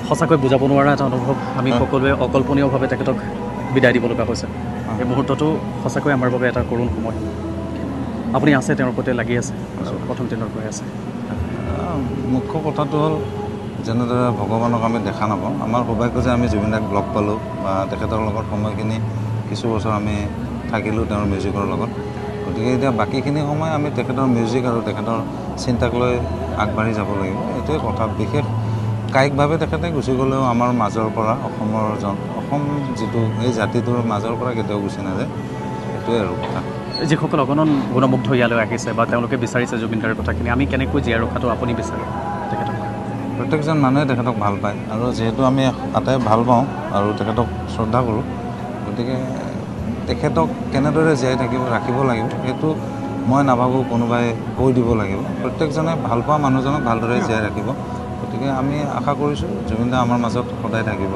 সঁচাকৈ বুজাব নোৱাৰা এটা অনুভৱ আমি সকলোৱে অকল্পনীয়ভাৱে তেখেতক বিদায় দিব লগা হৈছে এই মুহূৰ্তটো সঁচাকৈ আমাৰ বাবে এটা কৰুণ সময় আপুনি আছে তেওঁৰ প্ৰতি লাগি আছে প্ৰথম দিনৰ পৰাই আছে মুখ্য কথাটো হ'ল যেনেদৰে ভগৱানক আমি দেখা নাপাওঁ আমাৰ সৌভাগ্য যে আমি জুবিন দাক লগ পালোঁ বা তেখেতৰ লগত সময়খিনি কিছু বছৰ আমি থাকিলোঁ তেওঁৰ মিউজিকৰ লগত গতিকে এতিয়া বাকীখিনি সময় আমি তেখেতৰ মিউজিক আৰু তেখেতৰ চিন্তাক লৈ আগবাঢ়ি যাব লাগিব এইটোৱে কথা বিশেষ কায়িকভাৱে তেখেতে গুচি গ'লেও আমাৰ মাজৰ পৰা অসম যিটো এই জাতিটোৰ মাজৰ পৰা কেতিয়াও গুচি নাযায় এইটোৱে আৰু কথা যিসকল অগণন গুণমুগ্ধ ইয়ালৈ আহিছে বা তেওঁলোকে বিচাৰিছে জুবিন দাৰ কথাখিনি আমি কেনেকৈ জীয়াই ৰখাটো আপুনি বিচাৰে তেখেতক প্ৰত্যেকজন মানুহে তেখেতক ভাল পায় আৰু যিহেতু আমি আটাই ভাল পাওঁ আৰু তেখেতক শ্ৰদ্ধা কৰোঁ গতিকে তেখেতক কেনেদৰে জীয়াই ৰাখিব লাগিব সেইটো মই নাভাবোঁ কোনোবাই কৈ দিব লাগিব প্ৰত্যেকজনে ভাল পোৱা মানুহজনক ভালদৰে জীয়াই ৰাখিব গতিকে আমি আশা কৰিছোঁ জুবিন দা আমাৰ মাজত সদায় থাকিব